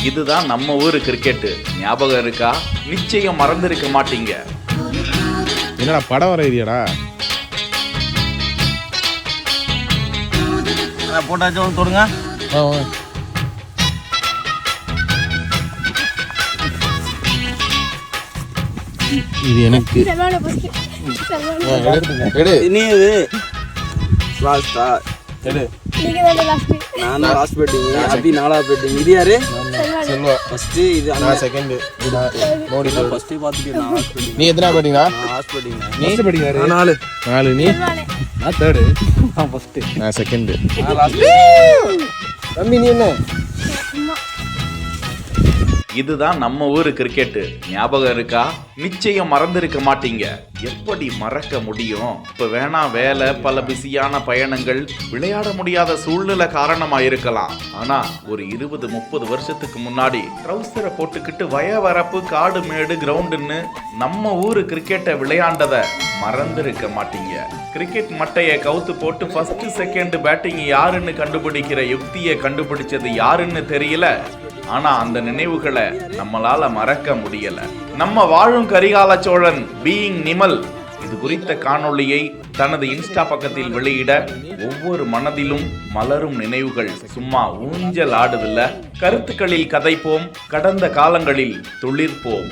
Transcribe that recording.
இதுதான் நம்ம ஊரு கிரிக்கெட். ஞாபகம் இருக்கா? நிச்சயம் மறந்திருக்க மாட்டீங்க. என்னடா படம் வரையறியாடா? போட்டாச்சும் தொடுங்க. இது எனக்கு நீ இது லாஸ்டா எடு. நான் லாஸ்ட் பேட்டிங், அபி நாலாவது பேட்டிங். இது யாரு? செல்வா ஃபர்ஸ்ட். இது நான் செகண்ட். மோடி ஃபர்ஸ்ட் பாத்துட்டு நான் லாஸ்ட் பேட்டிங். நீ எத்தனை பேட்டிங்கா? நான் லாஸ்ட் பேட்டிங். நீ ஃபர்ஸ்ட் பேட்டிங் யாரு? நாலு. நீ? நான் தேர்ட். நான் ஃபர்ஸ்ட். நான் செகண்ட். நான் லாஸ்ட். தம்பி நீ என்ன? இதுதான் நம்ம ஊரு கிரிக்கெட். ஞாபகம் இருக்கா? நிச்சயம் மறந்திருக்க மாட்டீங்க. எப்படி மறக்க முடியும்? இப்ப வேணா வேலை, பல பிஸியான பயணங்கள், விளையாட முடியாத சூழ்நிலை காரணமா இருக்கலாம். ஆனா ஒரு 20-30 வருஷத்துக்கு முன்னாடி ட்ரௌசரை போட்டுக்கிட்டு வயவரப்பு, காடு மேடு, கிரவுண்டுன்னு நம்ம ஊரு கிரிக்கெட்டை விளையாண்டத மறந்திருக்க மாட்டீங்க. கிரிக்கெட் மட்டையை கவுத்து போட்டு ஃபர்ஸ்ட் செகண்ட் பேட்டிங் யாருன்னு கண்டுபிடிக்கிற யுக்தியை கண்டுபிடிச்சது யாருன்னு தெரியல. ஆனா அந்த நினைவுகளை நம்மளால மறக்க முடியல. நம்ம வாழும் கரிகால சோழன் பீயிங் நிமல் இது குறித்த காணொளியை தனது இன்ஸ்டா பக்கத்தில் வெளியிட ஒவ்வொரு மனதிலும் மலரும் நினைவுகள் சும்மா ஊஞ்சல் ஆடுதில்ல. கருத்துக்களில் கதைப்போம், கடந்த காலங்களில் துளிர்ப்போம்.